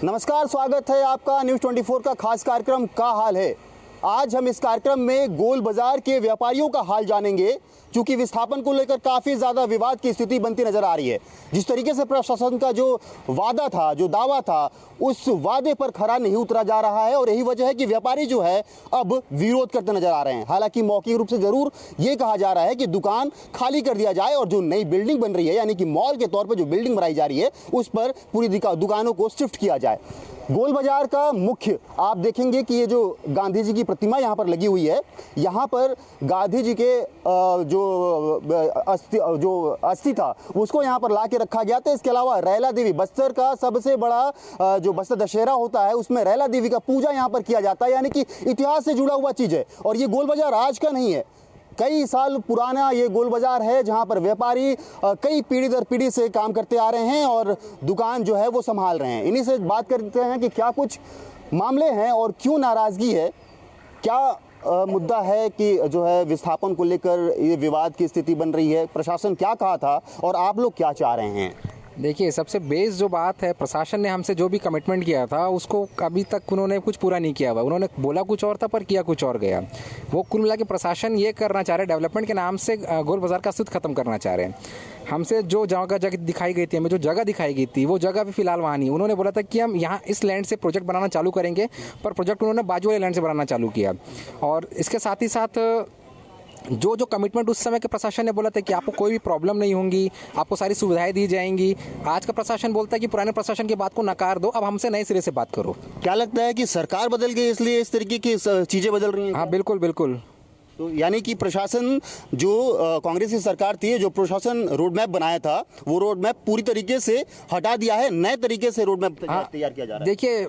नमस्कार, स्वागत है आपका न्यूज़ 24 का खास कार्यक्रम का हाल है। आज हम इस कार्यक्रम में गोल बाजार के व्यापारियों का हाल जानेंगे, क्योंकि विस्थापन को लेकर काफ़ी ज़्यादा विवाद की स्थिति बनती नजर आ रही है। जिस तरीके से प्रशासन का जो वादा था, जो दावा था, उस वादे पर खरा नहीं उतरा जा रहा है और यही वजह है कि व्यापारी जो है अब विरोध करते नजर आ रहे हैं। हालांकि मौखिक रूप से जरूर ये कहा जा रहा है कि दुकान खाली कर दिया जाए और जो नई बिल्डिंग बन रही है, यानी कि मॉल के तौर पर जो बिल्डिंग बनाई जा रही है, उस पर पूरी दुकानों को शिफ्ट किया जाए। गोल बाजार का मुख्य आप देखेंगे कि ये जो गांधी जी की प्रतिमा यहाँ पर लगी हुई है, यहाँ पर गांधी जी के जो अस्थि था उसको यहाँ पर ला के रखा गया था। इसके अलावा रैला देवी, बस्तर का सबसे बड़ा जो बस्तर दशहरा होता है उसमें रैला देवी का पूजा यहाँ पर किया जाता है, यानी कि इतिहास से जुड़ा हुआ चीज़ है। और ये गोल बाजार आज का नहीं है, कई साल पुराना ये गोल बाजार है, जहां पर व्यापारी कई पीढ़ी दर पीढ़ी से काम करते आ रहे हैं और दुकान जो है वो संभाल रहे हैं। इन्हीं से बात करते हैं कि क्या कुछ मामले हैं और क्यों नाराज़गी है, क्या मुद्दा है कि जो है विस्थापन को लेकर ये विवाद की स्थिति बन रही है, प्रशासन क्या कहा था और आप लोग क्या चाह रहे हैं। देखिए, सबसे बेस जो बात है, प्रशासन ने हमसे जो भी कमिटमेंट किया था उसको अभी तक उन्होंने कुछ पूरा नहीं किया हुआ। उन्होंने बोला कुछ और था पर किया कुछ और गया। वो कुल मिला के प्रशासन ये करना चाह रहे हैं, डेवलपमेंट के नाम से गोल बाजार का अस्तित्व खत्म करना चाह रहे हैं। हमसे जो जगह दिखाई गई थी, हमें जो जगह दिखाई गई थी, वो जगह भी फिलहाल वहाँ नहीं। उन्होंने बोला था कि हम यहाँ इस लैंड से प्रोजेक्ट बनाना चालू करेंगे, पर प्रोजेक्ट उन्होंने बाजू वाले लैंड से बनाना चालू किया। और इसके साथ ही साथ जो कमिटमेंट उस समय के प्रशासन ने बोला था कि आपको कोई भी प्रॉब्लम नहीं होंगी, आपको सारी सुविधाएं दी जाएंगी, आज का प्रशासन बोलता है कि पुराने प्रशासन की बात को नकार दो, अब हमसे नए सिरे से बात करो। क्या लगता है कि सरकार बदल गई इसलिए इस तरीके की चीज़ें बदल रही हैं? हाँ, बिल्कुल बिल्कुल। तो यानी कि प्रशासन जो कांग्रेस की सरकार थी, जो प्रशासन रोड मैप बनाया था, वो रोड मैप पूरी तरीके से हटा दिया है, नए तरीके से रोड मैप तैयार किया जा रहा है। देखिए,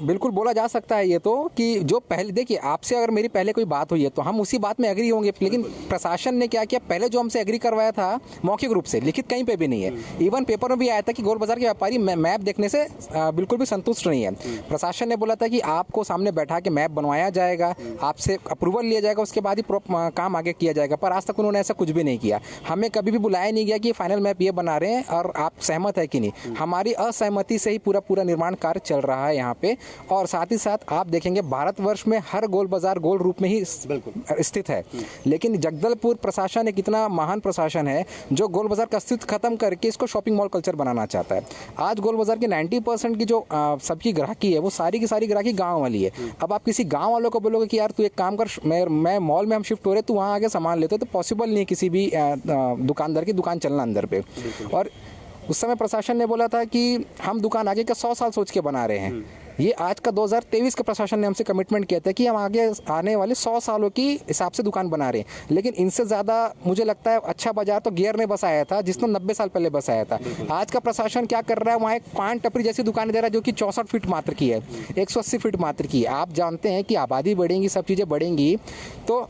बिल्कुल बोला जा सकता है ये तो कि जो पहले, देखिए आपसे अगर मेरी पहले कोई बात हुई है तो हम उसी बात में एग्री होंगे, लेकिन प्रशासन ने क्या किया, पहले जो हमसे एग्री करवाया था मौखिक रूप से, लिखित कहीं पे भी नहीं है। इवन पेपर में भी आया था कि गोल बाजार के व्यापारी मैप देखने से बिल्कुल भी संतुष्ट नहीं है। प्रशासन ने बोला था कि आपको सामने बैठा के मैप बनवाया जाएगा, आपसे अप्रूवल लिया जाएगा, उसके बाद ही काम आगे किया जाएगा, पर आज तक उन्होंने ऐसा कुछ भी नहीं किया। हमें कभी भी बुलाया नहीं गया कि फाइनल मैप ये बना रहे हैं और आप सहमत है कि नहीं। हमारी असहमति से ही पूरा निर्माण कार्य चल रहा है यहाँ पे। और साथ ही साथ आप देखेंगे भारतवर्ष में हर गोल बाजार गोल रूप में ही स्थित है, लेकिन जगदलपुर प्रशासन एक इतना महान प्रशासन है जो गोल बाजार का अस्तित्व खत्म करके इसको शॉपिंग मॉल कल्चर बनाना चाहता है। आज गोल बाजार की 90% की जो सबकी ग्राहकी है, वो सारी की सारी ग्राहकी गाँव वाली है। अब आप किसी गाँव वालों को बोलोगे कि यार तू एक काम कर, मैं मॉल में हम शिफ्ट हो रहे, तो वहाँ आगे सामान लेते हो, तो पॉसिबल नहीं है किसी भी दुकानदार की दुकान चलना अंदर पे। और उस समय प्रशासन ने बोला था कि हम दुकान आगे का 100 साल सोच के बना रहे हैं। ये आज का 2023 के प्रशासन ने हमसे कमिटमेंट किया था कि हम आगे आने वाले 100 सालों की हिसाब से दुकान बना रहे हैं। लेकिन इनसे ज़्यादा मुझे लगता है अच्छा बाजार तो गियर ने बसाया था, जिसने 90 साल पहले बसाया था। आज का प्रशासन क्या कर रहा है, वहाँ एक पान टपरी जैसी दुकान दे रहा है जो कि 64 फीट मात्र की है, 180 फीट मात्र की है। आप जानते हैं कि आबादी बढ़ेंगी, सब चीज़ें बढ़ेंगी, तो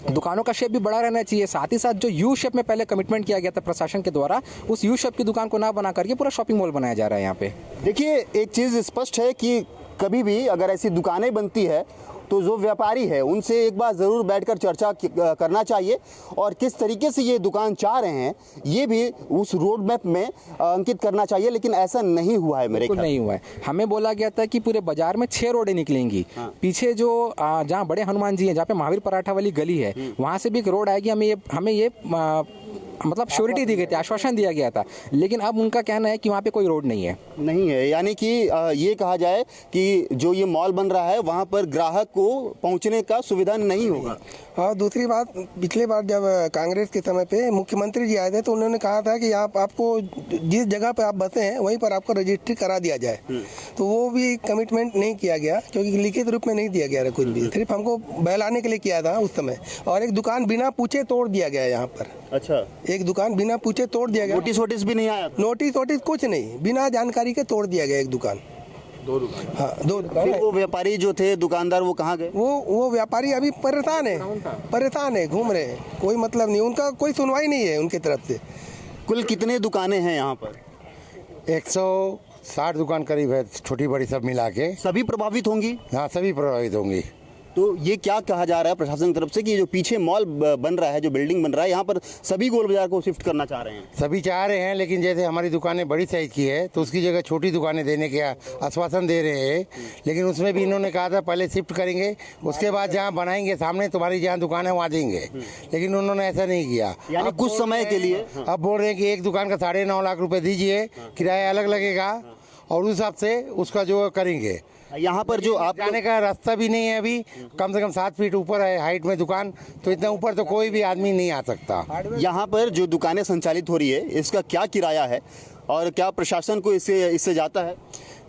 दुकानों का शेप भी बड़ा रहना चाहिए। साथ ही साथ जो यू शेप में पहले कमिटमेंट किया गया था प्रशासन के द्वारा, उस यू शेप की दुकान को ना बना करके पूरा शॉपिंग मॉल बनाया जा रहा है यहाँ पे। देखिए, एक चीज़ स्पष्ट है कि कभी भी अगर ऐसी दुकानें बनती है तो जो व्यापारी है उनसे एक बार ज़रूर बैठकर चर्चा करना चाहिए और किस तरीके से ये दुकान चाह रहे हैं ये भी उस रोड मैप में अंकित करना चाहिए, लेकिन ऐसा नहीं हुआ है। मेरे ख्याल नहीं हुआ है। हमें बोला गया था कि पूरे बाजार में 6 रोडें निकलेंगी। पीछे जो जहाँ बड़े हनुमान जी हैं, जहाँ पे महावीर पराठा वाली गली है, वहाँ से भी एक रोड आएगी। हमें ये मतलब श्योरिटी दी गई थी, आश्वासन दिया गया था, लेकिन अब उनका कहना है कि वहाँ पे कोई रोड नहीं है। यानी कि ये कहा जाए कि जो ये मॉल बन रहा है वहाँ पर ग्राहक को पहुँचने का सुविधा नहीं होगा। और दूसरी बात, पिछले बार जब कांग्रेस के समय पे मुख्यमंत्री जी आए थे तो उन्होंने कहा था कि आपको जिस जगह पे आप बसे हैं वहीं पर आपको रजिस्ट्री करा दिया जाए, तो वो भी कमिटमेंट नहीं किया गया, क्योंकि लिखित रूप में नहीं दिया गया कुछ भी, सिर्फ हमको बहलाने के लिए किया था उस समय। और एक दुकान बिना पूछे तोड़ दिया गया यहाँ पर। अच्छा, एक दुकान बिना पूछे तोड़ दिया गया। नोटिस भी नहीं आया? नोटिस कुछ नहीं, बिना जानकारी के तोड़ दिया गया एक दुकान। 2 दुकान? हाँ, 2 दुकान। वो व्यापारी जो थे, दुकानदार, वो कहाँ गए? वो व्यापारी अभी परेशान है, घूम रहे हैं, कोई मतलब नहीं, उनका कोई सुनवाई नहीं है उनकी तरफ से। कुल कितने दुकानें हैं यहाँ पर? 160 दुकान करीब है, छोटी बड़ी सब मिला के। सभी प्रभावित होंगी? हाँ, सभी प्रभावित होंगी। तो ये क्या कहा जा रहा है प्रशासन की तरफ से कि जो पीछे मॉल बन रहा है, जो बिल्डिंग बन रहा है, यहाँ पर सभी गोल बाजार को शिफ्ट करना चाह रहे हैं? सभी चाह रहे हैं, लेकिन जैसे हमारी दुकानें बड़ी साइज की है तो उसकी जगह छोटी दुकानें देने के आश्वासन दे रहे हैं। लेकिन उसमें भी इन्होंने कहा था पहले शिफ्ट करेंगे, उसके बाद जहाँ बनाएंगे सामने तुम्हारी जहाँ दुकान है वहाँ देंगे, लेकिन उन्होंने ऐसा नहीं किया। यानी कुछ समय के लिए अब बोल रहे हैं कि एक दुकान का 9.5 लाख रुपए दीजिए, किराया अलग लगेगा और उस हिसाब से उसका जो करेंगे। यहाँ पर जो आप जाने का रास्ता भी नहीं है, अभी कम से कम 7 फीट ऊपर है हाइट में दुकान, तो इतना ऊपर तो कोई भी आदमी नहीं आ सकता। यहाँ पर जो दुकानें संचालित हो रही है इसका क्या किराया है और क्या प्रशासन को इससे जाता है?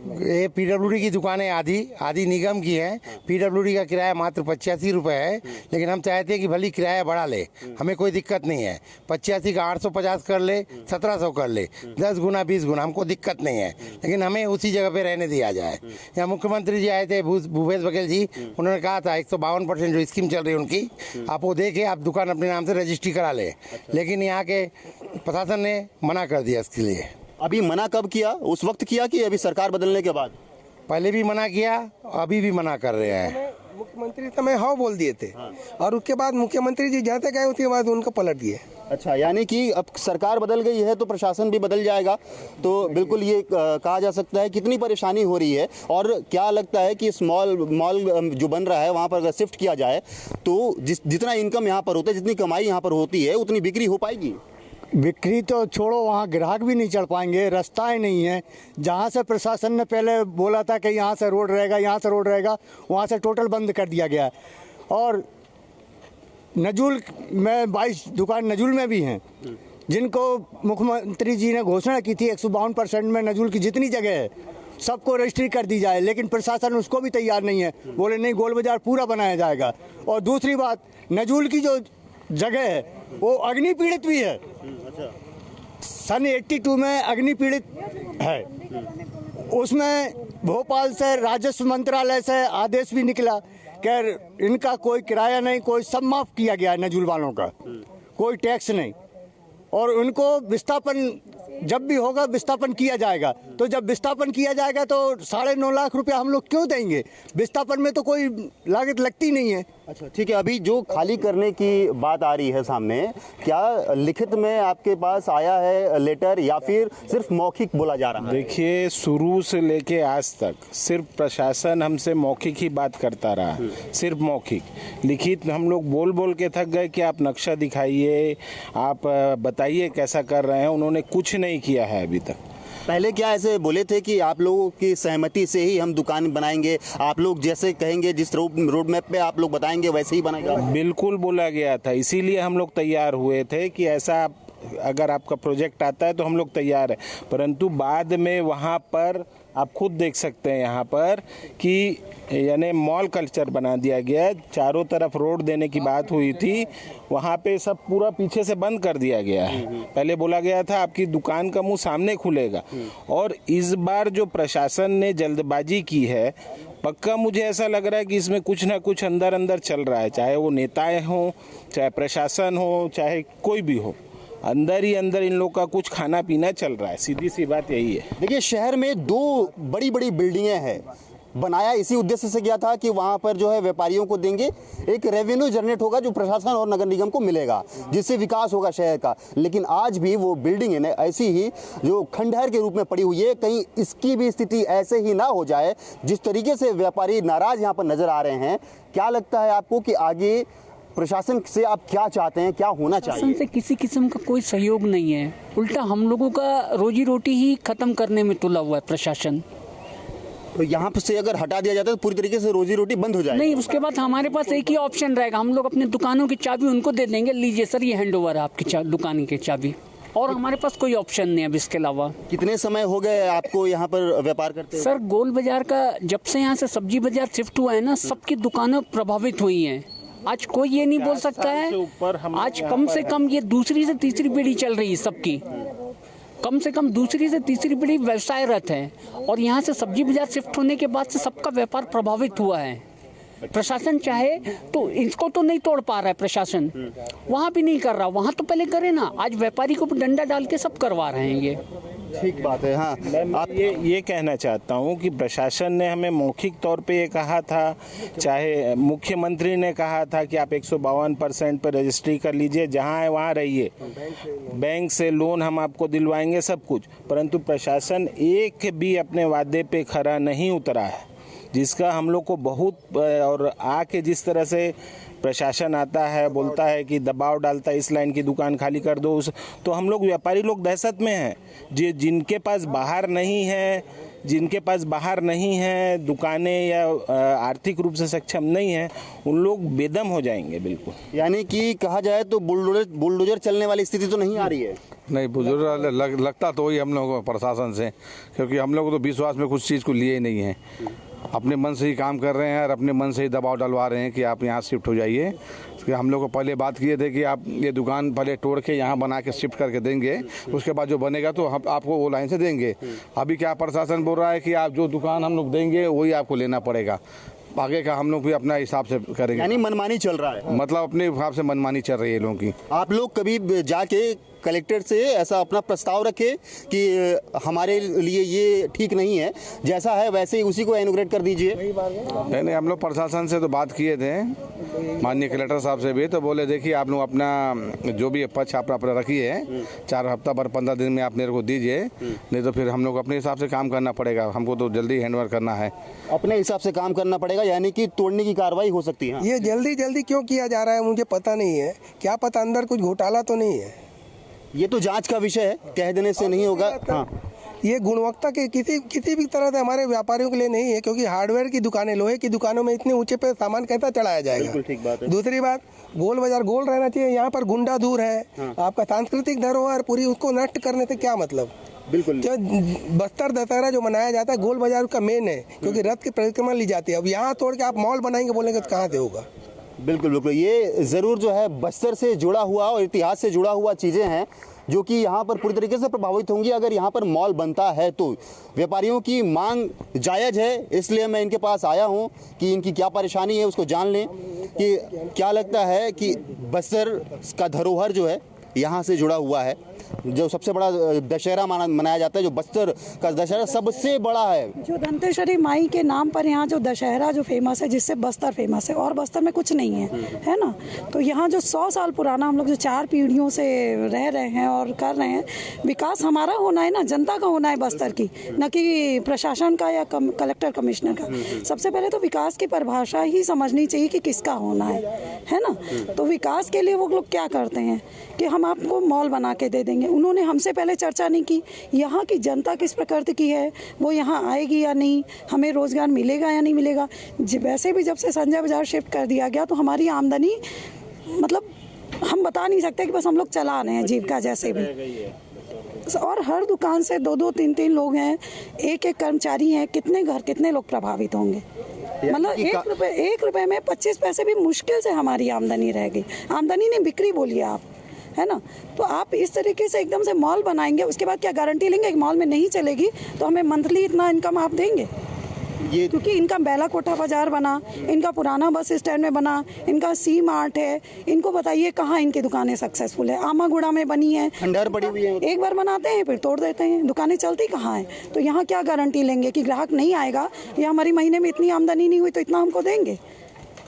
ये पीडब्ल्यूडी की दुकानें आधी निगम की है। पीडब्ल्यूडी का किराया मात्र 85 रुपये है, लेकिन हम चाहते हैं कि भली किराया बढ़ा ले, हमें कोई दिक्कत नहीं है। 85 का 850 कर ले, 1700 कर ले, 10 गुना 20 गुना, हमको दिक्कत नहीं है, लेकिन हमें उसी जगह पे रहने दिया जाए। यहाँ मुख्यमंत्री जी आए थे, भूपेश बघेल जी, उन्होंने कहा था 152% जो स्कीम चल रही है उनकी, आप वो देके आप दुकान अपने नाम से रजिस्ट्री करा ले, लेकिन यहाँ के प्रशासन ने मना कर दिया इसके लिए। अभी मना कब किया? उस वक्त किया कि अभी सरकार बदलने के बाद? पहले भी मना किया, अभी भी मना कर रहे हैं। मुख्यमंत्री समय हाँ बोल दिए थे और उसके बाद मुख्यमंत्री जी जहाँ तक आए उसके बाद उनको पलट दिए। अच्छा, यानी कि अब सरकार बदल गई है तो प्रशासन भी बदल जाएगा, तो बिल्कुल ये कहा जा सकता है। कितनी परेशानी हो रही है और क्या लगता है कि इस मॉल जो बन रहा है वहाँ पर अगर शिफ्ट किया जाए तो जितना इनकम यहाँ पर होता है, जितनी कमाई यहाँ पर होती है, उतनी बिक्री हो पाएगी? बिक्री तो छोड़ो, वहाँ ग्राहक भी नहीं चढ़ पाएंगे, रास्ताएं नहीं है। जहाँ से प्रशासन ने पहले बोला था कि यहाँ से रोड रहेगा, यहाँ से रोड रहेगा, वहाँ से टोटल बंद कर दिया गया है। और नजूल में 22 दुकान नजूल में भी हैं, जिनको मुख्यमंत्री जी ने घोषणा की थी 152% में नजूल की जितनी जगह है सबको रजिस्ट्री कर दी जाए, लेकिन प्रशासन उसको भी तैयार नहीं है। बोले नहीं, गोल बाजार पूरा बनाया जाएगा। और दूसरी बात, नजूल की जो जगह है वो अग्नि पीड़ित भी है। सन 82 में अग्नि पीड़ित है। उसमें भोपाल से राजस्व मंत्रालय से आदेश भी निकला कि इनका कोई किराया नहीं, कोई सब माफ किया गया है नजूल वालों का, कोई टैक्स नहीं। और उनको विस्थापन जब भी होगा विस्थापन किया जाएगा, तो जब विस्थापन किया जाएगा तो 9.5 लाख रुपया हम लोग क्यों देंगे? विस्थापन में तो कोई लागत लगती नहीं है। अच्छा, ठीक है। अभी जो खाली करने की बात आ रही है सामने, क्या लिखित में आपके पास आया है लेटर या फिर सिर्फ मौखिक बोला जा रहा है? देखिए, शुरू से लेके आज तक सिर्फ प्रशासन हमसे मौखिक ही बात करता रहा, सिर्फ मौखिक। लिखित हम लोग बोल बोल के थक गए कि आप नक्शा दिखाइए, आप बताइए कैसा कर रहे हैं। उन्होंने कुछ नहीं किया है अभी तक। पहले क्या ऐसे बोले थे कि आप लोगों की सहमति से ही हम दुकान बनाएंगे, आप लोग जैसे कहेंगे, जिस रोड मैप पे आप लोग बताएंगे वैसे ही बनेगा? बिल्कुल बोला गया था, इसीलिए हम लोग तैयार हुए थे कि ऐसा अगर आपका प्रोजेक्ट आता है तो हम लोग तैयार है। परंतु बाद में वहाँ पर आप खुद देख सकते हैं यहाँ पर कि यानी मॉल कल्चर बना दिया गया, चारों तरफ रोड देने की बात हुई थी, वहाँ पे सब पूरा पीछे से बंद कर दिया गया है। पहले बोला गया था आपकी दुकान का मुंह सामने खुलेगा, और इस बार जो प्रशासन ने जल्दबाजी की है, पक्का मुझे ऐसा लग रहा है कि इसमें कुछ ना कुछ अंदर अंदर चल रहा है, चाहे वो नेताएं हों, चाहे प्रशासन हो, चाहे कोई भी हो, अंदर ही अंदर इन लोग का कुछ खाना पीना चल रहा है। सीधी सी बात यही है। देखिए, शहर में 2 बड़ी बड़ी बिल्डिंगें हैं, बनाया इसी उद्देश्य से गया था कि वहाँ पर जो है व्यापारियों को देंगे, एक रेवेन्यू जनरेट होगा जो प्रशासन और नगर निगम को मिलेगा, जिससे विकास होगा शहर का। लेकिन आज भी वो बिल्डिंग है ऐसी ही जो खंडहर के रूप में पड़ी हुई है। कहीं इसकी भी स्थिति ऐसे ही ना हो जाए। जिस तरीके से व्यापारी नाराज यहाँ पर नजर आ रहे हैं, क्या लगता है आपको कि आगे प्रशासन से आप क्या चाहते हैं, क्या होना चाहिए? प्रशासन से किसी किस्म का कोई सहयोग नहीं है, उल्टा हम लोगों का रोजी रोटी ही खत्म करने में तुला हुआ है प्रशासन। तो यहाँ से अगर हटा दिया जाता है तो पूरी तरीके से रोजी रोटी बंद हो जाएगी? नहीं, उसके बाद हमारे पास एक ही ऑप्शन रहेगा, हम लोग अपनी दुकानों की चाबी उनको दे देंगे, लीजिए सर ये हैंड ओवर है आपकी दुकान की चाबी, और हमारे पास कोई ऑप्शन नहीं है अब इसके अलावा। कितने समय हो गए आपको यहाँ पर व्यापार करते? सर, गोल बाजार का जब से यहाँ से सब्जी बाजार शिफ्ट हुआ है ना, सबकी दुकानें प्रभावित हुई हैं। आज कोई ये नहीं बोल सकता है, आज कम से कम ये दूसरी से तीसरी पीढ़ी चल रही है सबकी, कम से कम दूसरी से तीसरी पीढ़ी व्यवसायरत है, और यहाँ से सब्जी बाजार शिफ्ट होने के बाद से सबका व्यापार प्रभावित हुआ है। प्रशासन चाहे तो इसको तो नहीं तोड़ पा रहा है प्रशासन, वहाँ भी नहीं कर रहा, वहाँ तो पहले करे ना। आज व्यापारी को डंडा डाल के सब करवा रहे हैं ये। ठीक बात है। हाँ, आप ये कहना चाहता हूँ कि प्रशासन ने हमें मौखिक तौर पे ये कहा था, चाहे मुख्यमंत्री ने कहा था कि आप 152% पर रजिस्ट्री कर लीजिए, जहाँ है वहाँ रहिए, बैंक से लोन हम आपको दिलवाएंगे, सब कुछ, परंतु प्रशासन एक भी अपने वादे पे खरा नहीं उतरा है, जिसका हम लोग को बहुत, और आके जिस तरह से प्रशासन आता है, बोलता है कि दबाव डालता है, इस लाइन की दुकान खाली कर दो, तो हम लोग व्यापारी लोग दहशत में हैं। जिनके पास बाहर नहीं है दुकानें या आर्थिक रूप से सक्षम नहीं है, उन लोग बेदम हो जाएंगे बिल्कुल। यानी कि कहा जाए तो बुलडोजर चलने वाली स्थिति तो नहीं आ रही है। नहीं, बुजुर्ग लगता तो ही हम लोगों को प्रशासन से, क्योंकि हम लोग तो विश्वास में कुछ चीज़ को लिए ही नहीं है, अपने मन से ही काम कर रहे हैं और अपने मन से ही दबाव डलवा रहे हैं कि आप यहाँ शिफ्ट हो जाइए। कि हम लोग को पहले बात किए थे कि आप ये दुकान पहले तोड़ के यहाँ बना के शिफ्ट करके देंगे, उसके बाद जो बनेगा तो हम आपको वो लाइन से देंगे। अभी क्या प्रशासन बोल रहा है कि आप जो दुकान हम लोग देंगे वही आपको लेना पड़ेगा, आगे का हम लोग भी अपना हिसाब से करेंगे। यानी मनमानी चल रहा है, मतलब अपने हिसाब से मनमानी चल रही है लोगों की। आप लोग कभी जाके कलेक्टर से ऐसा अपना प्रस्ताव रखे कि हमारे लिए ये ठीक नहीं है, जैसा है वैसे ही उसी को इनॉग्रेट कर दीजिए? नहीं, हम लोग प्रशासन से तो बात किए थे, माननीय कलेक्टर साहब से भी, तो बोले देखिए आप लोग अपना जो भी पक्ष आप रखिए, 4 हफ्ता पर 15 दिन में आप मेरे को दीजिए, नहीं तो फिर हम लोग अपने हिसाब से काम करना पड़ेगा, हमको तो जल्दी हैंडओवर करना है। अपने हिसाब से काम करना पड़ेगा, यानी कि तोड़ने की कार्रवाई हो सकती है। ये जल्दी क्यों किया जा रहा है मुझे पता नहीं है, क्या पता अंदर कुछ घोटाला तो नहीं है। ये तो जांच का विषय है, कह देने से नहीं होगा। हाँ, ये गुणवत्ता के किसी भी तरह से हमारे व्यापारियों के लिए नहीं है, क्योंकि हार्डवेयर की दुकानें, लोहे की दुकानों में इतने ऊंचे पे सामान कैसा चढ़ाया जाएगा। बिल्कुल ठीक बात है। दूसरी बात, गोल बाजार गोल रहना चाहिए, यहाँ पर गुंडा दूर है। आपका सांस्कृतिक धरोहर पूरी, उसको नष्ट करने से क्या मतलब। बिल्कुल, जो बस्तर दशहरा जो मनाया जाता है गोल बाजार का मेन है, क्योंकि रथ की परिक्रमा ली जाती है। अब यहाँ तोड़ के आप मॉल बनाएंगे बोलेंगे तो कहाँ से होगा। बिल्कुल, ये ज़रूर जो है बस्तर से जुड़ा हुआ और इतिहास से जुड़ा हुआ चीज़ें हैं जो कि यहाँ पर पूरी तरीके से प्रभावित होंगी अगर यहाँ पर मॉल बनता है तो। व्यापारियों की मांग जायज़ है, इसलिए मैं इनके पास आया हूँ कि इनकी क्या परेशानी है उसको जान लें कि क्या लगता है कि बस्तर का धरोहर जो है यहाँ से जुड़ा हुआ है। जो सबसे बड़ा दशहरा मनाया जाता है, जो बस्तर का दशहरा सबसे बड़ा है, जो दंतेश्वरी माई के नाम पर यहाँ जो दशहरा जो फेमस है, जिससे बस्तर फेमस है, और बस्तर में कुछ नहीं है ना। तो यहाँ जो 100 साल पुराना हम लोग जो 4 पीढ़ियों से रह रहे हैं और कर रहे हैं, विकास हमारा होना है ना, जनता का होना है बस्तर की, न कि प्रशासन का या कलेक्टर कमिश्नर का। सबसे पहले तो विकास की परिभाषा ही समझनी चाहिए कि किसका होना है ना। तो विकास के लिए वो लोग क्या करते हैं कि हम आपको मॉल बना के दे देंगे। उन्होंने हमसे पहले चर्चा नहीं की यहाँ की जनता किस प्रकृति की है, वो यहाँ आएगी या नहीं, हमें रोजगार मिलेगा या नहीं मिलेगा। वैसे भी जब से संजय बाजार शिफ्ट कर दिया गया तो हमारी आमदनी, मतलब हम बता नहीं सकते कि बस हम लोग चला रहे हैं जीविका जैसे भी। और हर दुकान से 2-2, 3-3 लोग हैं, एक कर्मचारी हैं, कितने घर, कितने लोग प्रभावित होंगे। मतलब 1 रुपए में 25 पैसे भी मुश्किल से हमारी आमदनी रह गई। आमदनी नहीं, बिक्री बोलिए आप, है ना। तो आप इस तरीके से एकदम से मॉल बनाएंगे, उसके बाद क्या गारंटी लेंगे कि मॉल में नहीं चलेगी तो हमें मंथली इतना इनकम आप देंगे? ये क्योंकि इनका बेला कोठा बाजार बना, इनका पुराना बस स्टैंड में बना, इनका सी मार्ट है, इनको बताइए कहाँ इनकी दुकानें सक्सेसफुल है। आमागुड़ा में बनी है, खंडहर पड़ी हुई है, एक बार बनाते हैं फिर तोड़ देते हैं, दुकानें चलती कहाँ है। तो यहाँ क्या गारंटी लेंगे कि ग्राहक नहीं आएगा, या हमारी महीने में इतनी आमदनी नहीं हुई तो इतना हमको देंगे।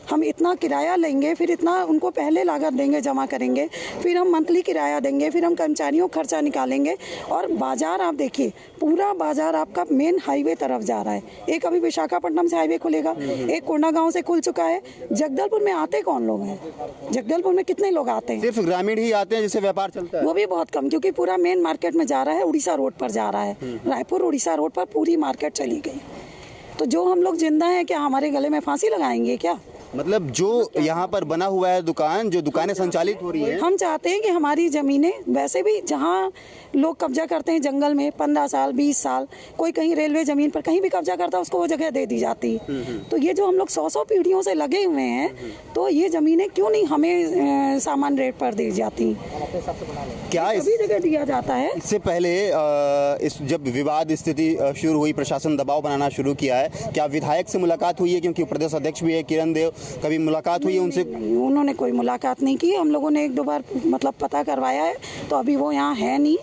हम इतना किराया लेंगे, फिर इतना उनको पहले लागत देंगे, जमा करेंगे, फिर हम मंथली किराया देंगे, फिर हम कर्मचारियों का खर्चा निकालेंगे। और बाजार आप देखिए, पूरा बाजार आपका मेन हाईवे तरफ जा रहा है। एक अभी विशाखापट्टनम से हाईवे खुलेगा, एक कोंडागांव से खुल चुका है। जगदलपुर में आते कौन लोग हैं? जगदलपुर में कितने लोग आते हैं? सिर्फ ग्रामीण ही आते हैं जिससे व्यापार चलता है, वो भी बहुत कम, क्योंकि पूरा मेन मार्केट में जा रहा है, उड़ीसा रोड पर जा रहा है। रायपुर उड़ीसा रोड पर पूरी मार्केट चली गई। तो जो हम लोग जिंदा हैं, क्या हमारे गले में फांसी लगाएंगे क्या? मतलब जो यहाँ पर बना हुआ है दुकान, जो दुकानें संचालित हो रही हैं, हम चाहते हैं कि हमारी ज़मीनें, वैसे भी जहाँ लोग कब्जा करते हैं जंगल में 15 साल 20 साल, कोई कहीं रेलवे ज़मीन पर कहीं भी कब्जा करता है, उसको वो जगह दे दी जाती है। तो ये जो हम लोग 100 पीढ़ियों से लगे हुए हैं, तो ये ज़मीनें क्यों नहीं हमें सामान रेट पर दी जाती? क्या इसी जगह दिया जाता है? इससे पहले इस जब विवाद स्थिति शुरू हुई, प्रशासन दबाव बनाना शुरू किया है, क्या विधायक से मुलाकात हुई है? क्योंकि प्रदेश अध्यक्ष भी है किरण देव, कभी मुलाकात हुई है उनसे? उन्होंने कोई मुलाकात नहीं की। हम लोगों ने 1-2 बार मतलब पता करवाया है, तो अभी वो यहाँ है नहीं।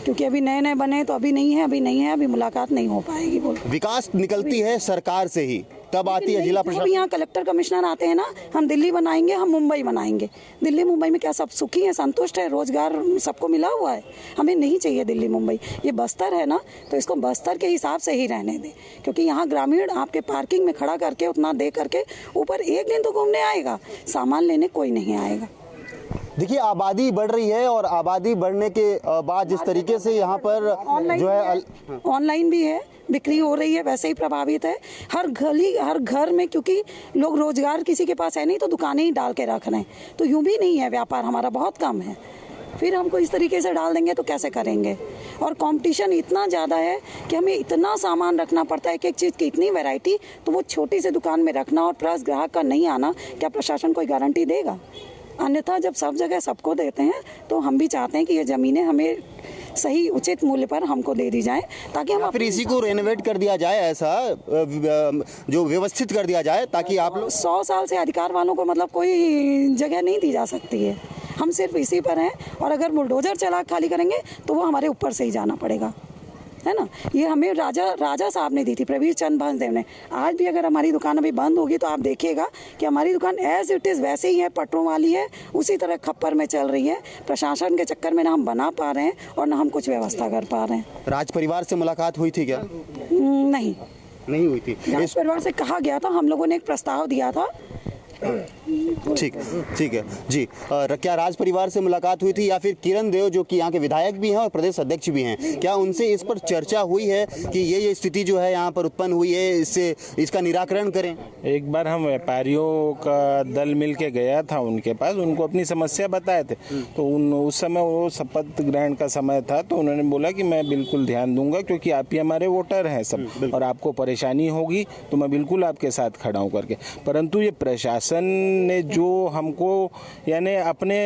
क्योंकि अभी नए नए बने तो अभी नहीं है, अभी मुलाकात नहीं हो पाएगी। बोल विकास निकलती है सरकार से ही, तब आती है जिला जब प्रशासन। यहाँ कलेक्टर कमिश्नर आते हैं ना, हम दिल्ली बनाएंगे, हम मुंबई बनाएंगे। दिल्ली मुंबई में क्या सब सुखी है, संतुष्ट है, रोजगार सबको मिला हुआ है? हमें नहीं चाहिए दिल्ली मुंबई। ये बस्तर है ना, तो इसको बस्तर के हिसाब से ही रहने दें, क्योंकि यहाँ ग्रामीण आपके पार्किंग में खड़ा करके उतना दे करके ऊपर एक दिन तो घूमने आएगा, सामान लेने कोई नहीं आएगा। देखिए आबादी बढ़ रही है और आबादी बढ़ने के बाद जिस तरीके से यहाँ पर जो है ऑनलाइन भी है, बिक्री हो रही है, वैसे ही प्रभावित है। हर गली हर घर में, क्योंकि लोग रोजगार किसी के पास है नहीं तो दुकानें ही डाल के रख रहे हैं, तो यूं भी नहीं है, व्यापार हमारा बहुत कम है। फिर हमको इस तरीके से डाल देंगे तो कैसे करेंगे? और कंपटीशन इतना ज़्यादा है कि हमें इतना सामान रखना पड़ता है, एक चीज़ की इतनी वैरायटी, तो वो छोटी सी दुकान में रखना और प्लस ग्राहक का नहीं आना, क्या प्रशासन कोई गारंटी देगा? अन्यथा जब सब जगह सबको देते हैं तो हम भी चाहते हैं कि ये ज़मीनें हमें सही उचित मूल्य पर हमको दे दी जाए, ताकि हम फिर इसी को रेनोवेट कर दिया जाए, ऐसा जो व्यवस्थित कर दिया जाए, ताकि आप लोग 100 साल से अधिकार वालों को मतलब कोई जगह नहीं दी जा सकती है। हम सिर्फ इसी पर हैं, और अगर बुलडोजर चला खाली करेंगे तो वो हमारे ऊपर से ही जाना पड़ेगा, है ना। ये हमें राजा साहब ने दी थी, प्रवीर चंद भंसदेव ने। आज भी अगर हमारी दुकान अभी बंद होगी तो आप देखिएगा कि हमारी दुकान एज इट इज़ वैसे ही है, पटरों वाली है, उसी तरह खप्पर में चल रही है। प्रशासन के चक्कर में ना हम बना पा रहे हैं और ना हम कुछ व्यवस्था कर पा रहे हैं। राज परिवार से मुलाकात हुई थी क्या? नहीं हुई थी। राज परिवार से कहा गया था, हम लोगों ने एक प्रस्ताव दिया था। ठीक है जी। क्या राज परिवार से मुलाकात हुई थी, या फिर किरण देव जो कि यहाँ के विधायक भी हैं और प्रदेश अध्यक्ष भी हैं, क्या उनसे इस पर चर्चा हुई है कि ये स्थिति जो है यहाँ पर उत्पन्न हुई है, इसका निराकरण करें? एक बार हम व्यापारियों का दल मिल के गया था उनके पास, उनको अपनी समस्या बताए थे, तो उस समय वो शपथ ग्रहण का समय था, तो उन्होंने बोला कि मैं बिल्कुल ध्यान दूंगा, क्योंकि आप ही हमारे वोटर हैं सब, और आपको परेशानी होगी तो मैं बिल्कुल आपके साथ खड़ा हूँ करके। परंतु ये प्रशासन ने जो हमको यानी अपने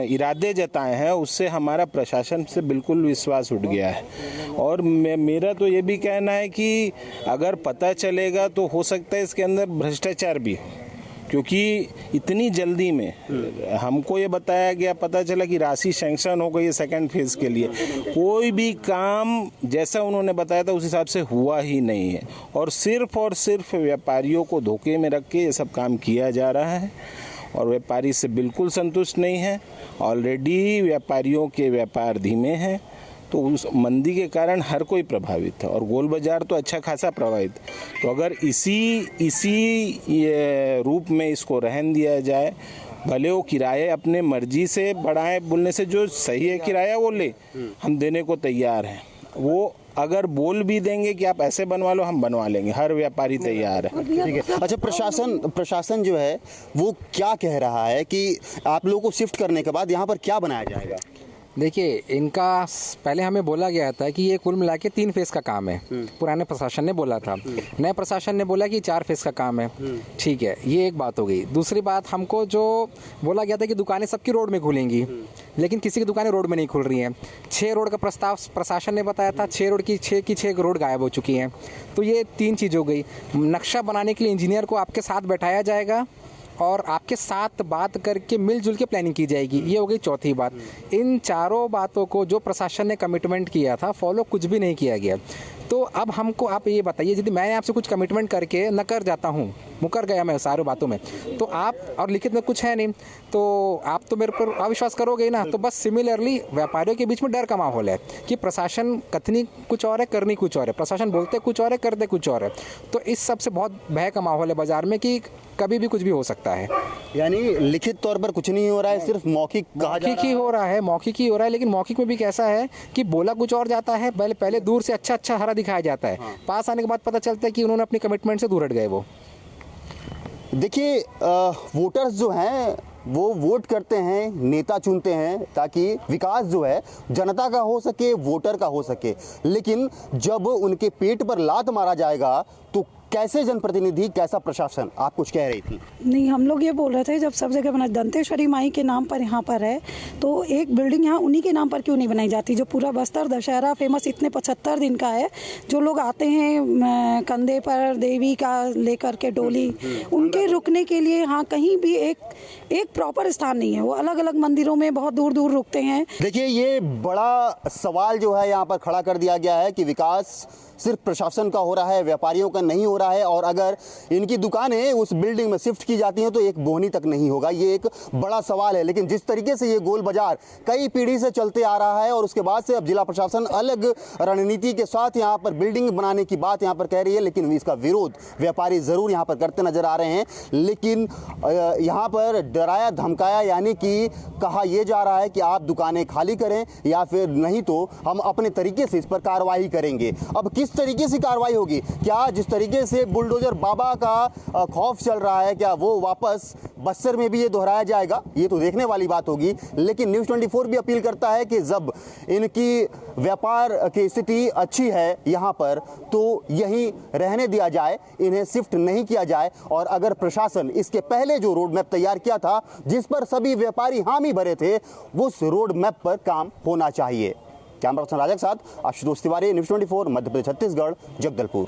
इरादे जताए हैं, उससे हमारा प्रशासन से बिल्कुल विश्वास उठ गया है। और मेरा तो ये भी कहना है कि अगर पता चलेगा तो हो सकता है इसके अंदर भ्रष्टाचार भी हो, क्योंकि इतनी जल्दी में हमको ये बताया गया, पता चला कि राशि सैंक्शन हो गई है सेकंड फेज के लिए, कोई भी काम जैसा उन्होंने बताया था उस हिसाब से हुआ ही नहीं है, और सिर्फ व्यापारियों को धोखे में रख के ये सब काम किया जा रहा है, और व्यापारी से बिल्कुल संतुष्ट नहीं है। ऑलरेडी व्यापारियों के व्यापार धीमे हैं, तो उस मंदी के कारण हर कोई प्रभावित है, और गोल बाजार तो अच्छा खासा प्रभावित। तो अगर इसी रूप में इसको रहन दिया जाए, भले वो किराए अपने मर्जी से बढ़ाएं, बोलने से जो सही है किराया वो ले, हम देने को तैयार हैं। वो अगर बोल भी देंगे कि आप ऐसे बनवा लो, हम बनवा लेंगे, हर व्यापारी तैयार है। ठीक है। अच्छा, प्रशासन जो है वो क्या कह रहा है कि आप लोगों को शिफ्ट करने के बाद यहाँ पर क्या बनाया जाएगा? देखिए, इनका पहले हमें बोला गया था कि ये कुल मिला के 3 फेज का काम है, पुराने प्रशासन ने बोला था। नए प्रशासन ने बोला कि 4 फेज का काम है। ठीक है, ये एक बात हो गई। दूसरी बात, हमको जो बोला गया था कि दुकानें सबकी रोड में खुलेंगी, लेकिन किसी की दुकानें रोड में नहीं खुल रही हैं। 6 रोड का प्रस्ताव प्रशासन ने बताया था, 6 रोड की 6 रोड गायब हो चुकी हैं। तो ये 3 चीज़ हो गई। नक्शा बनाने के लिए इंजीनियर को आपके साथ बैठाया जाएगा और आपके साथ बात करके मिलजुल के प्लानिंग की जाएगी। ये हो गई चौथी बात। इन चारों बातों को जो प्रशासन ने कमिटमेंट किया था, फॉलो कुछ भी नहीं किया गया। तो अब हमको आप ये बताइए, यदि मैं आपसे कुछ कमिटमेंट करके न कर जाता हूँ, मुकर गया मैं सारी बातों में, तो आप, और लिखित में कुछ है नहीं, तो आप तो मेरे पर अविश्वास करोगे ही ना। तो बस सिमिलरली व्यापारियों के बीच में डर का माहौल है कि प्रशासन कथनी कुछ और है, करनी कुछ और है। प्रशासन बोलते कुछ और है, करते कुछ और है। तो इस सब से बहुत भय का माहौल है बाजार में कि कभी भी कुछ भी हो सकता है। यानी लिखित तौर पर कुछ नहीं हो रहा है, सिर्फ मौखिक मौखिक ही हो रहा है। लेकिन मौखिक में भी कैसा है कि बोला कुछ और जाता है, पहले दूर से अच्छा हरा दिखाया जाता है, पास आने के बाद पता चलता है कि उन्होंने अपनी कमिटमेंट से दूर हट गए। वो देखिए, वोटर्स जो हैं वो वोट करते हैं, नेता चुनते हैं ताकि विकास जो है जनता का हो सके, वोटर का हो सके। लेकिन जब उनके पेट पर लात मारा जाएगा तो कैसे जनप्रतिनिधि, कैसा प्रशासन, आप कुछ कह रही थी? नहीं, हम लोग ये बोल रहे थे जब सब जगह बना, दंतेश्वरी माई के नाम पर यहाँ पर है तो एक बिल्डिंग यहाँ उन्हीं के नाम पर क्यों नहीं बनाई जाती? जो पूरा बस्तर दशहरा फेमस इतने 75 दिन का है, जो लोग आते हैं कंधे पर देवी का लेकर के डोली, उनके रुकने के लिए यहाँ कहीं भी एक प्रॉपर स्थान नहीं है। वो अलग अलग मंदिरों में बहुत दूर दूर रुकते हैं। देखिए, ये बड़ा सवाल जो है यहाँ पर खड़ा कर दिया गया है कि विकास सिर्फ प्रशासन का हो रहा है, व्यापारियों का नहीं हो रहा है, और अगर इनकी दुकानें उस बिल्डिंग में शिफ्ट की जाती हैं तो एक बोहनी तक नहीं होगा। ये एक बड़ा सवाल है। लेकिन जिस तरीके से ये गोल बाजार कई पीढ़ी से चलते आ रहा है और उसके बाद से अब जिला प्रशासन अलग रणनीति के साथ यहाँ पर बिल्डिंग बनाने की बात यहाँ पर कह रही है, लेकिन इसका विरोध व्यापारी जरूर यहाँ पर करते नजर आ रहे हैं। लेकिन यहाँ पर डराया धमकाया, यानी कि कहा यह जा रहा है कि आप दुकानें खाली करें या फिर नहीं तो हम अपने तरीके से इस पर कार्रवाई करेंगे। अब किस तरीके से कार्रवाई होगी? क्या जिस तरीके से बुलडोजर बाबा का खौफ चल रहा है, क्या वो वापस बस्तर में भी ये दोहराया जाएगा? ये तो देखने वाली बात होगी। लेकिन न्यूज़ 24 भी अपील करता है कि जब इनकी व्यापार की स्थिति अच्छी है यहाँ पर तो यहीं रहने दिया जाए, इन्हें शिफ्ट नहीं किया जाए। और अगर प्रशासन इसके पहले जो रोड मैप तैयार किया था, जिस पर सभी व्यापारी हामी भरे थे, उस रोड मैप पर काम होना चाहिए। कैमरा पर्सन राजा के साथ आशुतोष तिवारी, न्यूज़ 24, मध्य प्रदेश, छत्तीसगढ़, जगदलपुर।